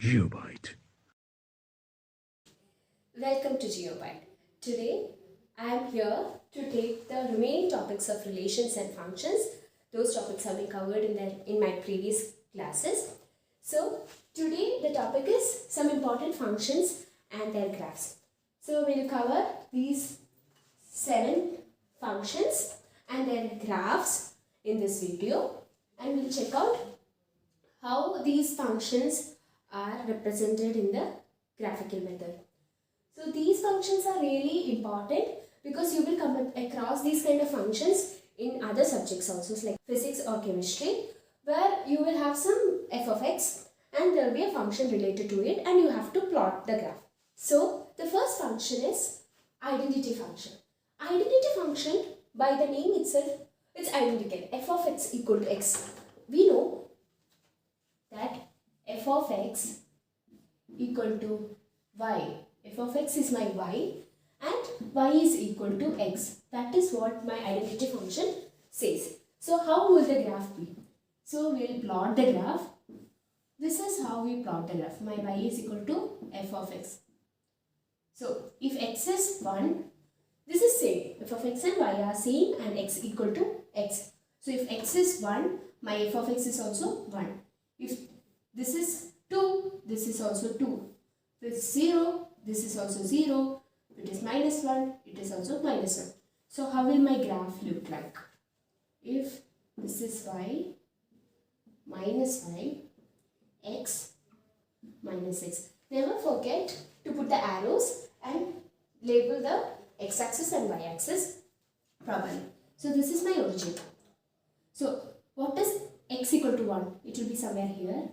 GeopByte. Welcome to GeopByte. Today I am here to take the remaining topics of relations and functions. Those topics have been covered in my previous classes. So today the topic is some important functions and their graphs. So we will cover these 7 functions and their graphs in this video, and we'll check out how these functions are represented in the graphical method. So these functions are really important because you will come across these kind of functions in other subjects also, like physics or chemistry, where you will have some f of x and there will be a function related to it and you have to plot the graph. So the first function is identity function. Identity function, by the name itself, it's identical. F of x equal to x. We know that f of x equal to y. F of x is my y and y is equal to x. That is what my identity function says. So how will the graph be? So we will plot the graph. This is how we plot the graph. My y is equal to f of x. So if x is 1, this is same. F of x and y are same and x equal to x. So if x is 1, my f of x is also 1. If this is 2, this is also 2. If it's 0, this is also 0. If it is minus 1, it is also minus 1. So how will my graph look like? If this is y, minus y, x, minus x. Never forget to put the arrows and label the x-axis and y-axis properly. So this is my origin. So what is x equal to 1? It will be somewhere here.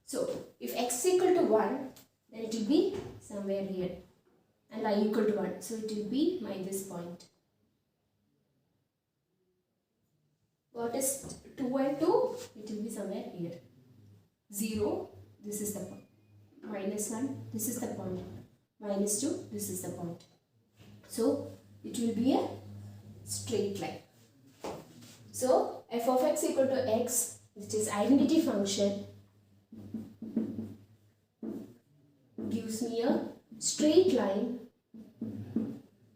So if x is equal to 1, then it will be somewhere here, and y equal to 1. So it will be this point. What is 2 and 2? It will be somewhere here. 0, this is the point. Minus 1, this is the point. Minus 2, this is the point. So it will be a straight line. So f of x equal to x, which is identity function, gives me a straight line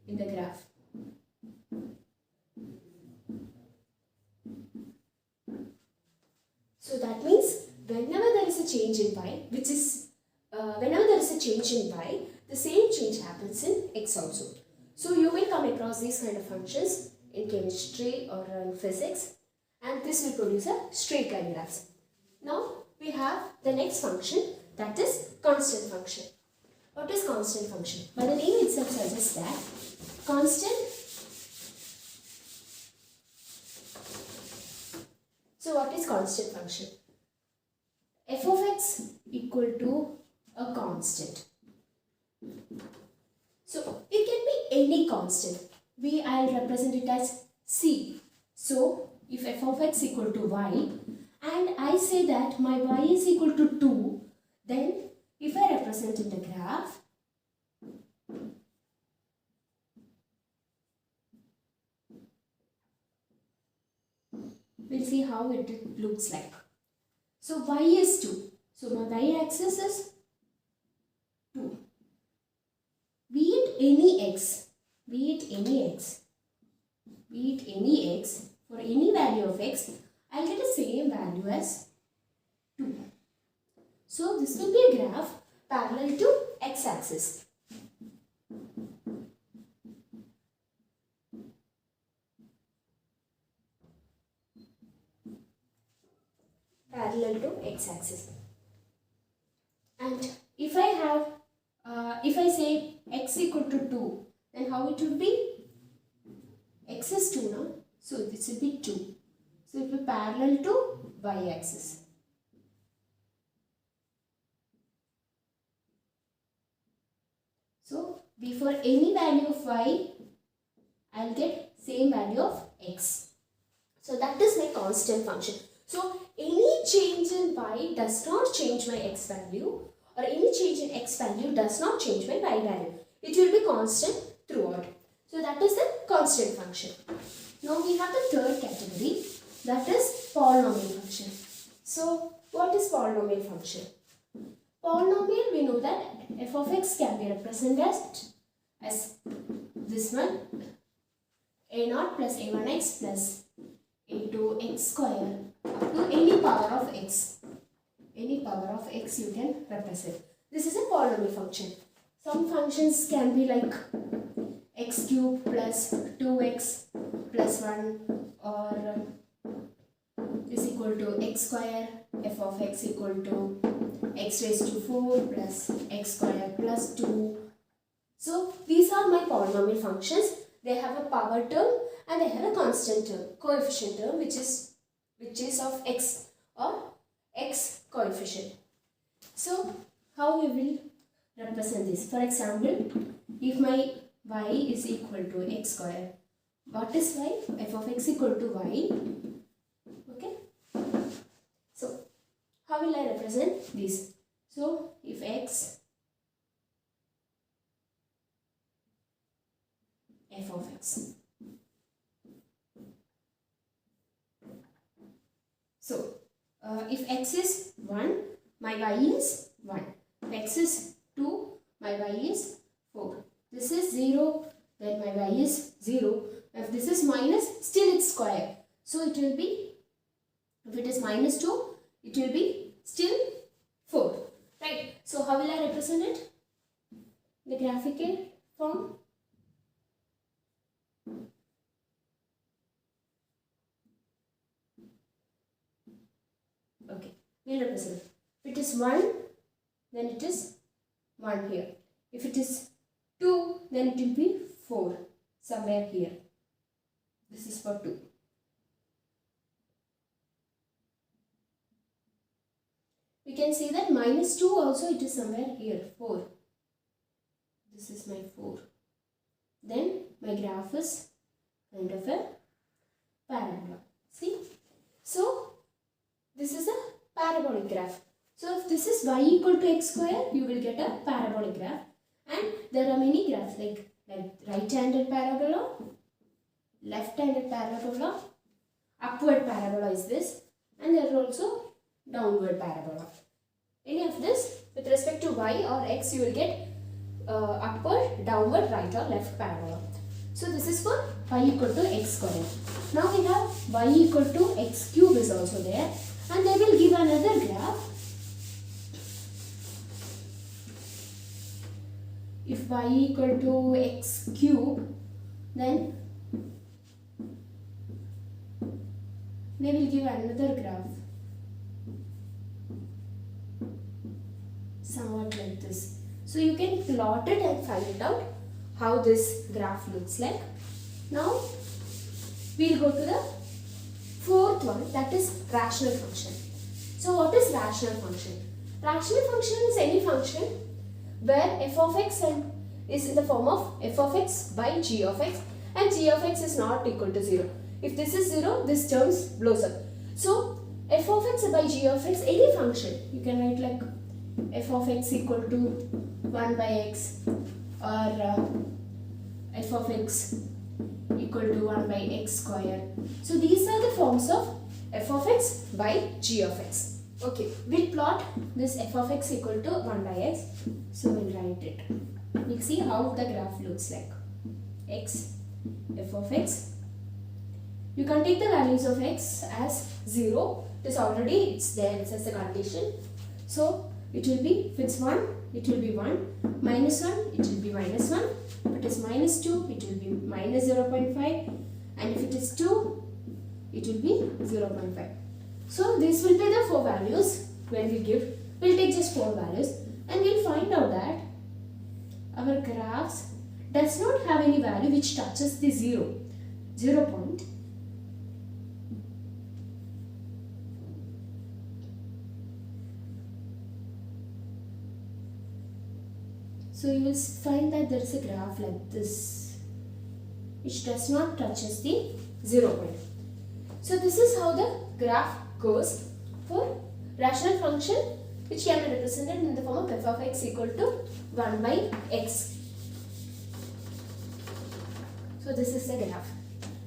in the graph. So that means whenever there is a change in y, whenever there is a change in y, the same change happens in x also. So you will come across these kind of functions in chemistry or in physics, and this will produce a straight line graphs. Now we have the next function, that is constant function. What is constant function? By the name itself suggests that constant. So what is constant function? F of x equal to a constant. So it can be any constant. I'll represent it as c. So if f of x equal to y and I say that my y is equal to 2, then if I represent in the graph, we'll see how it looks like. So y is 2. So my y-axis is 2. Be it any x, for any value of x, I'll get the same value as 2. So this will be a graph parallel to x-axis. Parallel to x-axis. And if I say x equal to 2, then how it would be? X is 2 now, so this will be 2. So it will be parallel to y-axis. So for any value of y, I'll get same value of x. So that is my constant function. So any change in y does not change my x value, or any change in x value does not change my y value. It will be constant throughout. So that is the constant function. Now we have the third category, that is polynomial function. So what is polynomial function? Polynomial, we know that f of x can be represented as this one, a0 plus a1x plus a2x square up to any power of x. Any power of x you can represent. This is a polynomial function. Some functions can be like x cube plus 2x plus 1 or is equal to x square, f of x equal to x raised to 4 plus x square plus 2. So these are my polynomial functions. They have a power term and they have a constant term, coefficient term which is of x or x coefficient. So how we will represent this? For example, if my y is equal to x square, what is y? F of x equal to y. Okay. So how will I represent this? So if x f of x. So if x is 1, my y is 1. If x is 2, my y is 4. This is 0, then my y is 0. If this is minus, still it's square. So it will be, if it is minus 2, it will be still 4. Right? So how will I represent it? The graphical form. Okay, we'll represent. If it is 1, then it is 1 here. If it is 2, then it will be 4 somewhere here. This is for 2. We can see that minus 2 also it is somewhere here, 4. This is my 4. Then my graph is kind of a parabola. See? So this is a parabolic graph. So if this is y equal to x square, you will get a parabolic graph. And there are many graphs like right-handed parabola, left-handed parabola, upward parabola is this, and there are also downward parabola. Any of this, with respect to y or x, you will get upward, downward, right or left parabola. So this is for y equal to x square. Now we have y equal to x cube is also there, and they will give another graph. If y equal to x cube, then they will give another graph. Somewhat like this. So you can plot it and find out how this graph looks like. Now we will go to the fourth one, that is rational function. So what is rational function? Rational function is any function where f of x is in the form of f of x by g of x and g of x is not equal to 0. If this is 0, this term blows up. So f of x by g of x, any function, you can write like f of x equal to 1 by x or f of x equal to 1 by x square. So these are the forms of f of x by g of x. Okay, we'll plot this f of x equal to 1 by x. So we'll write it. We'll see how the graph looks like. X, f of x. You can take the values of x as 0. It's there, it's as a condition. So it will be, if it's 1, it will be 1. Minus 1, it will be minus 1. If it is minus 2, it will be minus 0.5. And if it is 2, it will be 0.5. So this will be the 4 values when we give. We'll take just 4 values and we'll find out that our graphs does not have any value which touches the 0 point. So you will find that there is a graph like this which does not touches the 0 point. So this is how the graph goes for rational function which can be represented in the form of f of x equal to 1 by x. So this is the graph.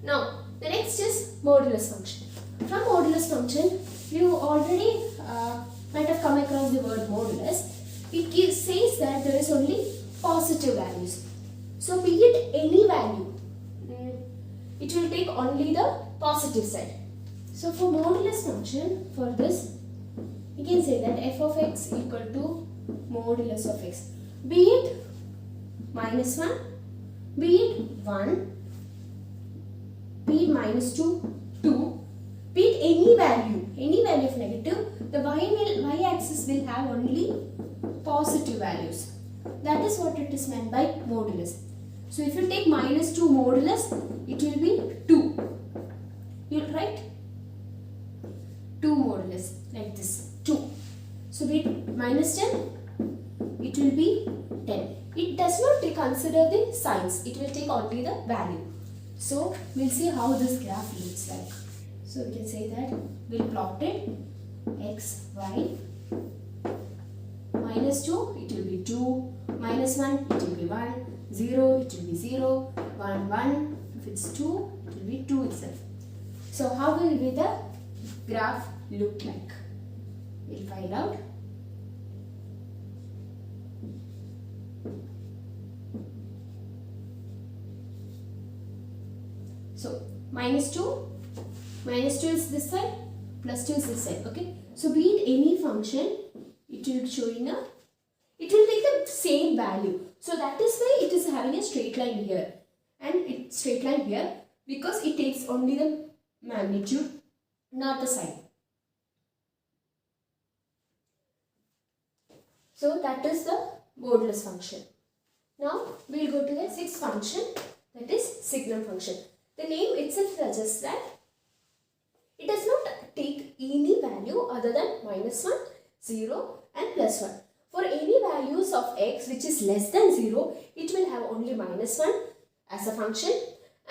Now the next is modulus function. From modulus function, you already might have come across the word modulus. It says that there is only positive values. So be it any value, it will take only the positive side. So for modulus function, for this, we can say that f of x equal to modulus of x. Be it -1, be it 1, be it -2, 2, be it any value of negative, the y-axis will have only positive values. That is what it is meant by modulus. So if you take -2 modulus, it will be 2. You write 2 modulus like this, 2. So be it -10, it will be 10. It does not consider the signs, it will take only the value. So we'll see how this graph looks like. So we can say that we'll plot it x, y, -2, it will be 2, -1, it will be 1, 0, it will be 0, 1, 1, if it's 2, it will be 2 itself. So how will be the graph look like? We'll find out. So -2 is this side, +2 is this side. Okay. So be it any function, it will it will take the same value. So that is why it is having a straight line here and it's straight line here, because it takes only the magnitude, not the sign. So that is the modulus function. Now we will go to the sixth function, that is signum function. The name itself suggests that it does not take any value other than -1, 0 and +1. For any values of x which is less than 0, it will have only -1 as a function,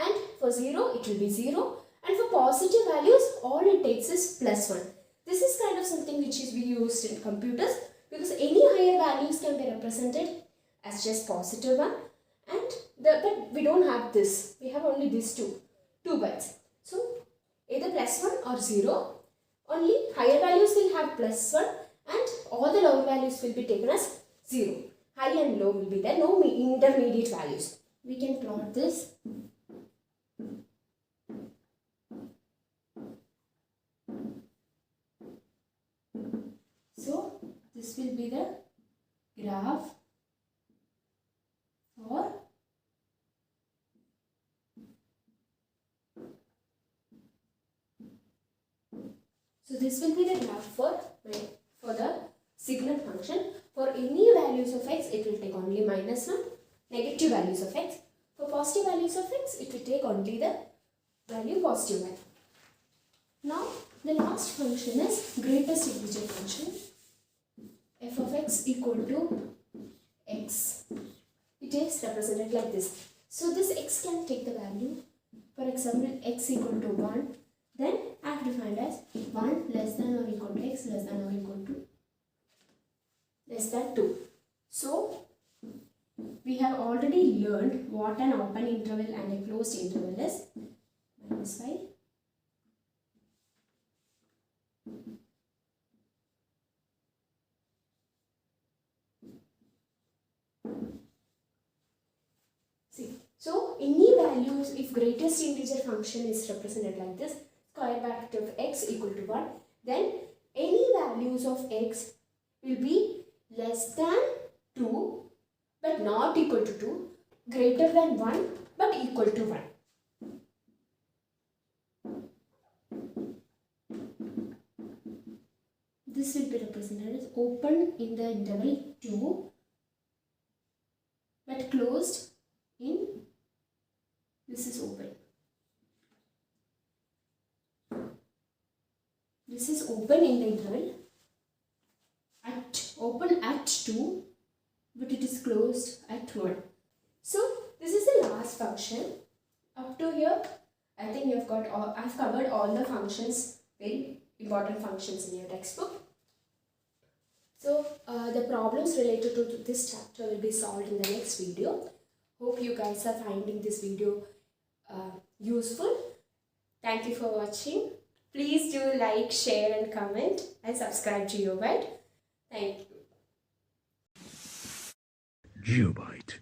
and for 0 it will be 0, and for positive values all it takes is +1. This is kind of something which is we used in computers, because any higher values can be represented as just positive one, and but we don't have this. We have only these two bytes. So either +1 or 0. Only higher values will have +1 and all the lower values will be taken as 0. High and low will be there, no intermediate values. We can plot this. So this will be the graph for this will be the graph for the signum function. For any values of x, it will take only -1. Negative values of x. For positive values of x, it will take only the value +1. Now, the last function is greatest integer function. F of x equal to x. It is represented like this. So this x can take the value. For example, x equal to 1. Then I have defined as 1 less than or equal to x less than or equal to less than 2. So we have already learned what an open interval and a closed interval is. -5. See, so any values, if greatest integer function is represented like this, square bracket of x equal to 1, then any values of x will be less than 2 but not equal to 2, greater than 1 but equal to 1. This will be represented as open in the interval 2 but closed in, this is open. This is open in the interval open at 2 but it is closed at 1. So this is the last function. Up to here, I think you have got all, I've covered all the functions, very important functions in your textbook. So the problems related to this chapter will be solved in the next video. Hope you guys are finding this video useful. Thank you for watching. Please do like, share and comment and subscribe to GeopByte. Thank you. GeopByte.